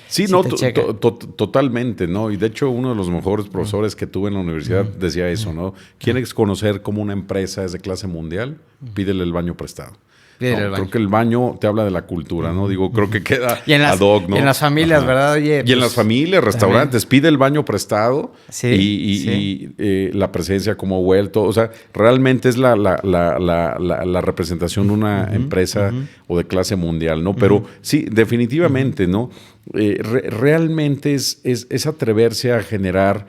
totalmente, ¿no? Y de hecho, uno de los mejores profesores que tuve en la universidad decía eso, ¿no? ¿Quieres conocer cómo una empresa es de clase mundial? Pídele el baño prestado. Creo que el baño te habla de la cultura, ¿no? Digo, creo que queda ad hoc, ¿no? Y en las familias, ¿verdad? Oye, y en las familias, restaurantes, también. Pide el baño prestado y la presencia como vuelto. O sea, realmente es la representación de una empresa o de clase mundial, ¿no? Pero sí, definitivamente, ¿no? Realmente es atreverse a generar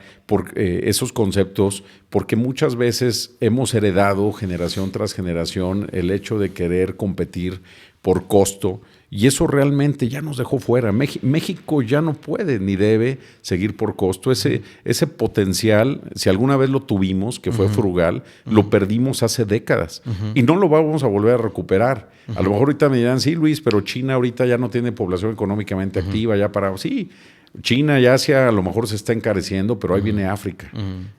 esos conceptos, porque muchas veces hemos heredado generación tras generación el hecho de querer competir por costo, y eso realmente ya nos dejó fuera. México ya no puede ni debe seguir por costo. Ese potencial, si alguna vez lo tuvimos, que fue frugal, lo perdimos hace décadas y no lo vamos a volver a recuperar. A lo mejor ahorita me dirán, sí, Luis, pero China ahorita ya no tiene población económicamente activa, ya para... Sí, China y Asia a lo mejor se está encareciendo, pero ahí viene África.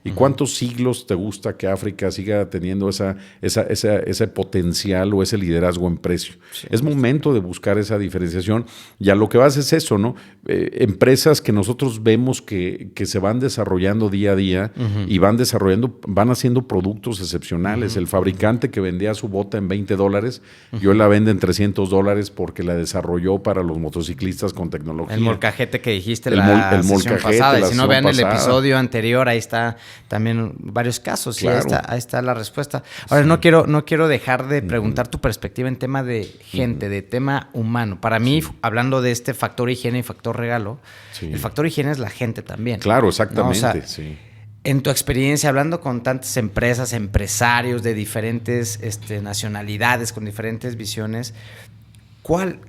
¿Y cuántos siglos te gusta que África siga teniendo ese potencial o ese liderazgo en precio? Sí, es momento de buscar esa diferenciación, y a lo que vas es eso, ¿no? Empresas que nosotros vemos que se van desarrollando día a día y van haciendo productos excepcionales. El fabricante que vendía su bota en $20, yo la vende en $300 porque la desarrolló para los motociclistas con tecnología. El molcajete que dijiste. tuviste el la sesión molcajete, pasada. Y si no, vean el pasada. episodio anterior, ahí está también varios casos. Claro. Sí, ahí está la respuesta. Ahora, no quiero dejar de preguntar tu perspectiva en tema de gente, de tema humano. Para mí, hablando de este factor higiene y factor regalo, el factor higiene es la gente también. Claro, exactamente, ¿no? O sea, sí. En tu experiencia, hablando con tantas empresas, empresarios de diferentes nacionalidades, con diferentes visiones,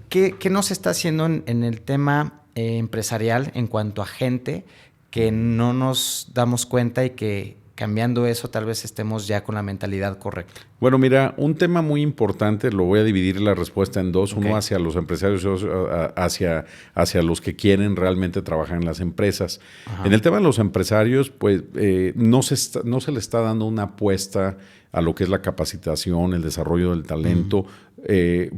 ¿qué no se está haciendo en el tema empresarial en cuanto a gente que no nos damos cuenta y que cambiando eso tal vez estemos ya con la mentalidad correcta? Bueno, mira, un tema muy importante, lo voy a dividir la respuesta en dos, Okay. uno hacia los empresarios y otro hacia los que quieren realmente trabajar en las empresas. Ajá. En el tema de los empresarios, pues no se le está dando una apuesta a lo que es la capacitación, el desarrollo del talento.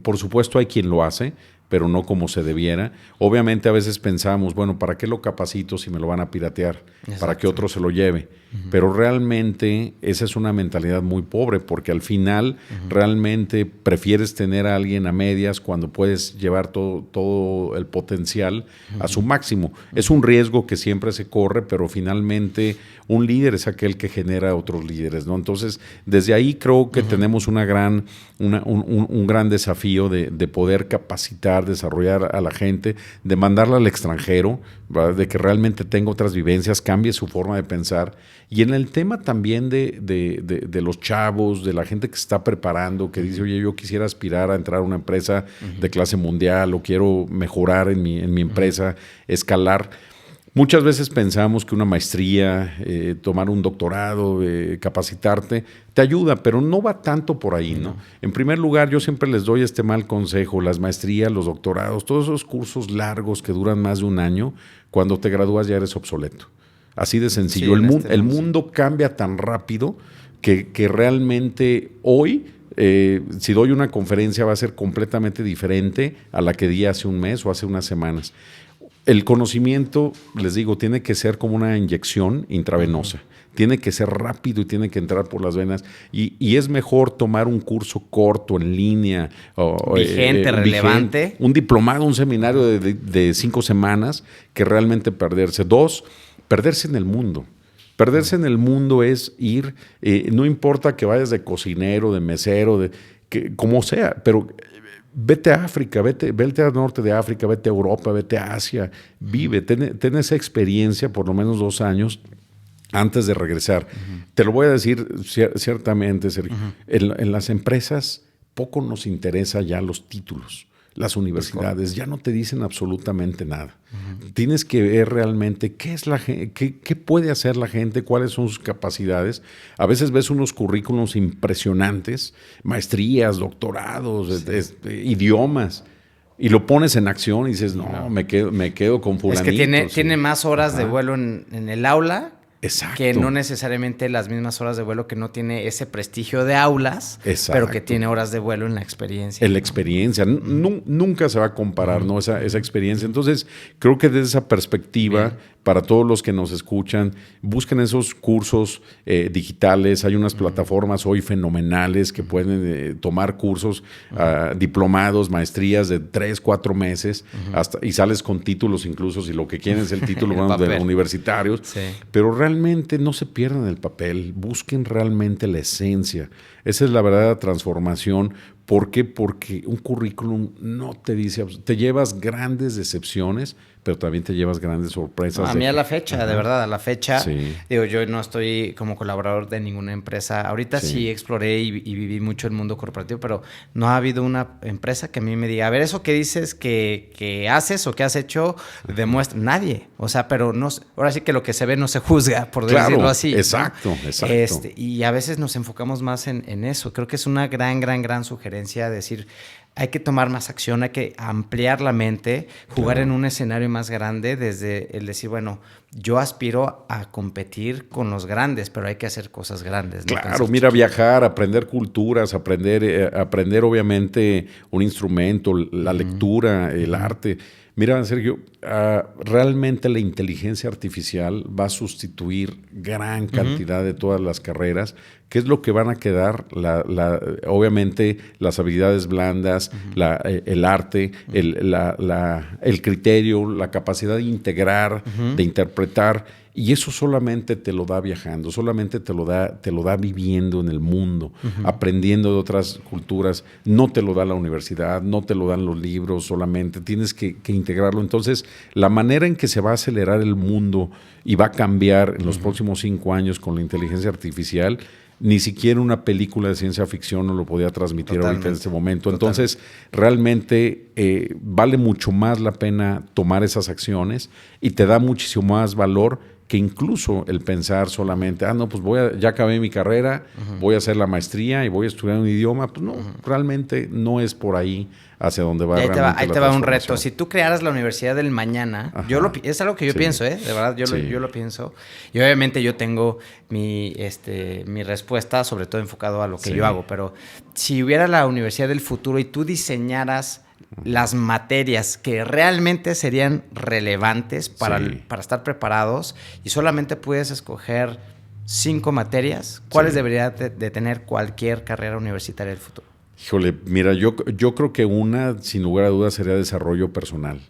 Por supuesto hay quien lo hace, pero no como se debiera. Obviamente a veces pensamos, bueno, ¿para qué lo capacito si me lo van a piratear? Exacto. Para que otro se lo lleve. Pero realmente esa es una mentalidad muy pobre, porque al final realmente prefieres tener a alguien a medias cuando puedes llevar todo el potencial a su máximo. Es un riesgo que siempre se corre, pero finalmente un líder es aquel que genera otros líderes, ¿no? Entonces, desde ahí creo que tenemos un gran desafío de poder capacitar, desarrollar a la gente, de mandarla al extranjero, ¿verdad? De que realmente tenga otras vivencias, cambie su forma de pensar. Y en el tema también de los chavos, de la gente que se está preparando, que dice, oye, yo quisiera aspirar a entrar a una empresa de clase mundial o quiero mejorar en mi empresa, escalar. Muchas veces pensamos que una maestría, tomar un doctorado, capacitarte, te ayuda, pero no va tanto por ahí, ¿no? En primer lugar, yo siempre les doy este mal consejo, las maestrías, los doctorados, todos esos cursos largos que duran más de un año, cuando te gradúas ya eres obsoleto. Así de sencillo. Sí, el mundo cambia tan rápido que realmente hoy, si doy una conferencia, va a ser completamente diferente a la que di hace un mes o hace unas semanas. El conocimiento, les digo, tiene que ser como una inyección intravenosa. Tiene que ser rápido y tiene que entrar por las venas. Y es mejor tomar un curso corto, en línea. Vigente, relevante. Un diplomado, un seminario de 5 semanas, que realmente perderse. 2, perderse en el mundo. Perderse en el mundo es ir, no importa que vayas de cocinero, de mesero, como sea, pero vete a África, vete al norte de África, vete a Europa, vete a Asia, vive, ten esa experiencia por lo menos 2 años antes de regresar. Te lo voy a decir ciertamente, Sergio. En las empresas poco nos interesa ya los títulos. Las universidades ya no te dicen absolutamente nada. Tienes que ver realmente qué puede hacer la gente, cuáles son sus capacidades. A veces ves unos currículums impresionantes, maestrías, doctorados, idiomas, y lo pones en acción y dices, no. me quedo con fulanito. Es que tiene más horas de vuelo en el aula. Exacto. Que no necesariamente las mismas horas de vuelo, que no tiene ese prestigio de aulas, Exacto. pero que tiene horas de vuelo en la experiencia. En la experiencia. Nunca se va a comparar, ¿no? esa experiencia. Entonces, creo que desde esa perspectiva, para todos los que nos escuchan, busquen esos cursos digitales. Hay unas plataformas hoy fenomenales que pueden tomar cursos, diplomados, maestrías de 3, 4 meses, y sales con títulos incluso, si lo que quieren es el título de universitarios. Sí. Pero realmente no se pierdan el papel, busquen realmente la esencia. Esa es la verdadera transformación. ¿Por qué? Porque un currículum no te dice, te llevas grandes decepciones, pero también te llevas grandes sorpresas. A mí a la fecha, de verdad, a la fecha, sí. Digo, yo no estoy como colaborador de ninguna empresa. Ahorita sí exploré y viví mucho el mundo corporativo, pero no ha habido una empresa que a mí me diga, a ver, eso que dices que haces o que has hecho, demuestra. Nadie. O sea, pero no, ahora sí que lo que se ve no se juzga, por decirlo así. Exacto, ¿no? exacto. Y a veces nos enfocamos más en eso. Creo que es una gran sugerencia decir, hay que tomar más acción, hay que ampliar la mente, jugar en un escenario más grande, desde el decir, bueno, yo aspiro a competir con los grandes, pero hay que hacer cosas grandes, ¿no? Claro, mira, viajar, aprender culturas, aprender obviamente un instrumento, la lectura, el arte. Mira, Sergio, realmente la inteligencia artificial va a sustituir gran cantidad de todas las carreras. ¿Qué es lo que van a quedar? Obviamente las habilidades blandas, el arte, el criterio, la capacidad de integrar, de interpretar. Y eso solamente te lo da viajando, solamente te lo da viviendo en el mundo, aprendiendo de otras culturas. No te lo da la universidad, no te lo dan los libros solamente, tienes que integrarlo. Entonces, la manera en que se va a acelerar el mundo y va a cambiar en los próximos 5 años con la inteligencia artificial, ni siquiera una película de ciencia ficción no lo podía transmitir ahorita en este momento. Entonces, realmente vale mucho más la pena tomar esas acciones y te da muchísimo más valor que incluso el pensar solamente, no, pues ya acabé mi carrera, voy a hacer la maestría y voy a estudiar un idioma. Pues no, realmente no es por ahí hacia donde va realmente ahí te va un reto. Si tú crearas la universidad del mañana, es algo que yo pienso, de verdad, yo lo pienso. Y obviamente yo tengo mi respuesta, sobre todo enfocado a lo que yo hago, pero si hubiera la universidad del futuro y tú diseñaras las materias que realmente serían relevantes para estar preparados y solamente puedes escoger 5 materias, ¿cuáles debería de tener cualquier carrera universitaria del futuro? Híjole, mira, yo creo que una, sin lugar a dudas, sería desarrollo personal.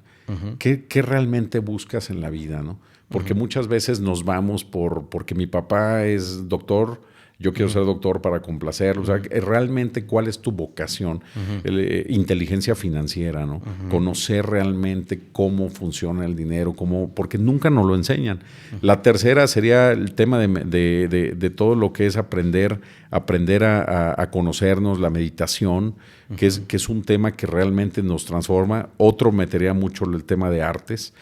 ¿Qué realmente buscas en la vida, no? Porque muchas veces nos vamos porque mi papá es doctor, yo quiero ser doctor para complacerlo. O sea, realmente, ¿cuál es tu vocación? Inteligencia financiera, ¿no? Conocer realmente cómo funciona el dinero, porque nunca nos lo enseñan. La tercera sería el tema de todo lo que es aprender a conocernos, la meditación, que es un tema que realmente nos transforma. Otro metería mucho el tema de artes,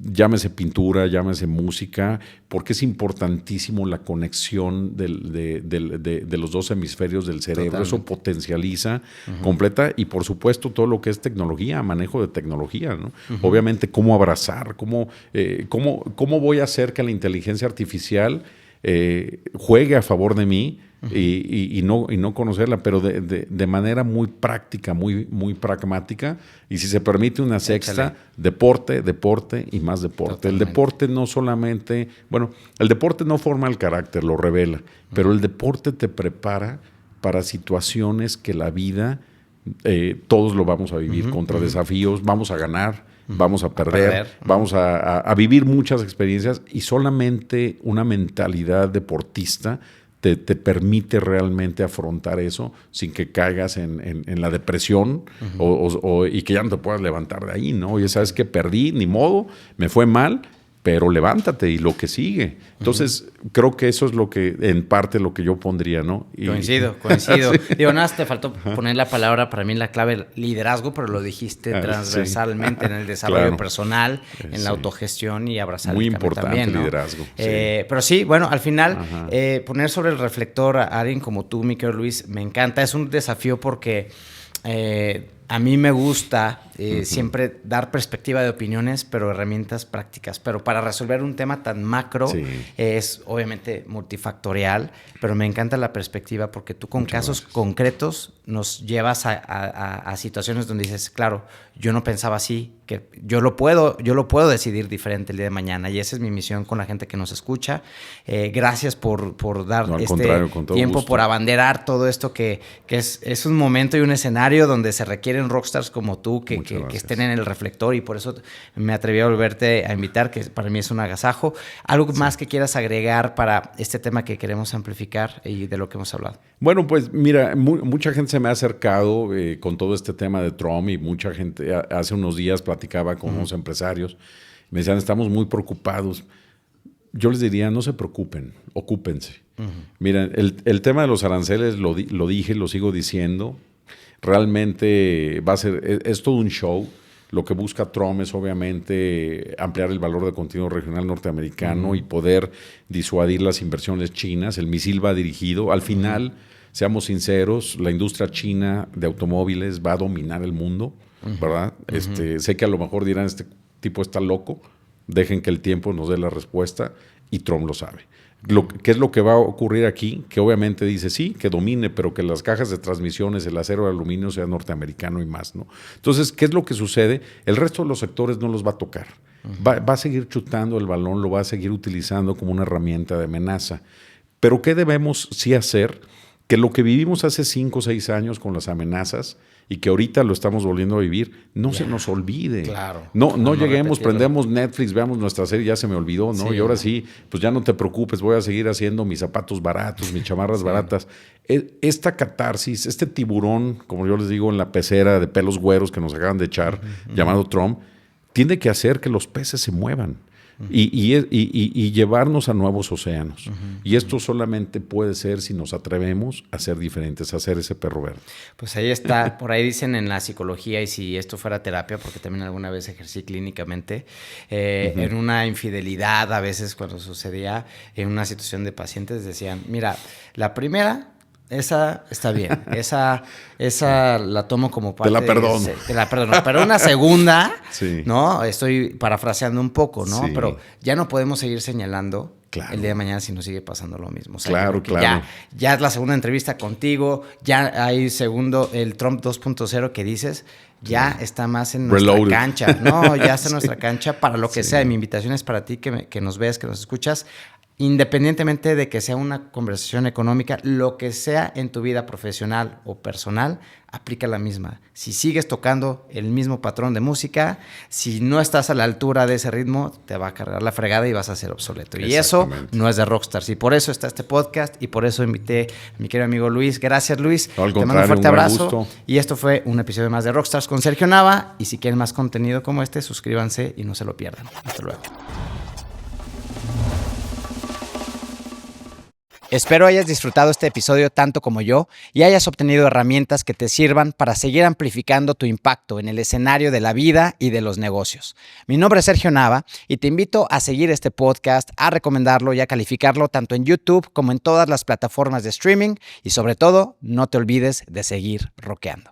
llámese pintura, llámese música, porque es importantísimo la conexión de los dos hemisferios del cerebro. Totalmente. Eso potencializa completa, y por supuesto todo lo que es tecnología, manejo de tecnología, ¿no? Obviamente cómo abrazar, cómo voy a hacer que la inteligencia artificial juegue a favor de mí y no conocerla, pero de manera muy práctica, muy pragmática. Y si se permite una sexta, deporte y más deporte. Totalmente. El deporte no solamente, el deporte no forma el carácter, lo revela, pero el deporte te prepara para situaciones que la vida, todos lo vamos a vivir, contra desafíos, vamos a ganar, vamos a perder. Vamos a vivir muchas experiencias, y solamente una mentalidad deportista te permite realmente afrontar eso sin que caigas en la depresión y que ya no te puedas levantar de ahí, ¿no? Ya sabes que perdí, ni modo, me fue mal, pero levántate y lo que sigue. Entonces, creo que eso es en parte lo que yo pondría, ¿no? Coincido. Sí. Digo, nada, te faltó poner la palabra, para mí la clave, liderazgo, pero lo dijiste transversalmente en el desarrollo personal, en la autogestión y abrazar muy el importante también, ¿no? Liderazgo. Pero sí, al final, poner sobre el reflector a alguien como tú, mi querido Luis, me encanta. Es un desafío porque a mí me gusta siempre dar perspectiva de opiniones, pero herramientas prácticas. Pero para resolver un tema tan macro es obviamente multifactorial, pero me encanta la perspectiva porque tú con casos concretos nos llevas a situaciones donde dices, claro, yo no pensaba así, que yo lo puedo decidir diferente el día de mañana, y esa es mi misión con la gente que nos escucha. Gracias por dar tiempo, gusto. Por abanderar todo esto que es un momento y un escenario donde se requieren rockstars como tú que estén en el reflector, y por eso me atreví a volverte a invitar, que para mí es un agasajo. ¿Algo más que quieras agregar para este tema que queremos amplificar y de lo que hemos hablado? Bueno, pues mira, mucha gente se me ha acercado con todo este tema de Trump, y mucha gente hace unos días platicaba con unos empresarios, me decían, estamos muy preocupados. Yo les diría, no se preocupen, ocúpense. Miren, el tema de los aranceles lo dije, lo sigo diciendo. Realmente es todo un show. Lo que busca Trump es obviamente ampliar el valor de contenido regional norteamericano y poder disuadir las inversiones chinas. El misil va dirigido. Al final, seamos sinceros, la industria china de automóviles va a dominar el mundo, ¿verdad? Sé que a lo mejor dirán, este tipo está loco, dejen que el tiempo nos dé la respuesta, y Trump lo sabe. ¿Qué es lo que va a ocurrir aquí? Que obviamente dice sí, que domine, pero que las cajas de transmisiones, el acero, el aluminio sea norteamericano y más, ¿no? Entonces, ¿qué es lo que sucede? El resto de los sectores no los va a tocar. Va a seguir chutando el balón, lo va a seguir utilizando como una herramienta de amenaza. Pero ¿qué debemos sí hacer? Que lo que vivimos hace 5 o 6 años con las amenazas y que ahorita lo estamos volviendo a vivir, no se nos olvide. Claro. No lleguemos, prendemos Netflix, veamos nuestra serie, ya se me olvidó, ¿no? Sí, y ahora sí, pues ya no te preocupes, voy a seguir haciendo mis zapatos baratos, mis chamarras baratas. Esta catarsis, este tiburón, como yo les digo, en la pecera de pelos güeros que nos acaban de echar, llamado Trump, tiene que hacer que los peces se muevan. Y llevarnos a nuevos océanos. Y esto solamente puede ser si nos atrevemos a ser diferentes, a ser ese perro verde. Pues ahí está, por ahí dicen en la psicología, y si esto fuera terapia, porque también alguna vez ejercí clínicamente, en una infidelidad, a veces cuando sucedía en una situación de pacientes, decían, mira, la primera... Esa está bien, esa la tomo como parte. Te la perdono. Te la perdono, pero una segunda, sí. ¿no? Estoy parafraseando un poco, ¿no? Sí. Pero ya no podemos seguir señalando claro. el día de mañana si nos sigue pasando lo mismo. O sea, claro, claro. Ya es la segunda entrevista contigo, ya hay el Trump 2.0 que dices, ya está más en nuestra cancha. No, ya está en nuestra cancha para lo que sea. Y mi invitación es para ti que nos ves, que nos escuchas. Independientemente de que sea una conversación económica, lo que sea en tu vida profesional o personal, aplica la misma. Si sigues tocando el mismo patrón de música, si no estás a la altura de ese ritmo, te va a cargar la fregada y vas a ser obsoleto. Y eso no es de rockstars. Y por eso está este podcast y por eso invité a mi querido amigo Luis. Gracias, Luis. No, al te contrario, mando un fuerte abrazo. Gusto. Y esto fue un episodio más de Rockstars con Sergio Nava. Y si quieren más contenido como este, suscríbanse y no se lo pierdan. Hasta luego. Espero hayas disfrutado este episodio tanto como yo y hayas obtenido herramientas que te sirvan para seguir amplificando tu impacto en el escenario de la vida y de los negocios. Mi nombre es Sergio Nava y te invito a seguir este podcast, a recomendarlo y a calificarlo tanto en YouTube como en todas las plataformas de streaming y sobre todo, no te olvides de seguir rockeando.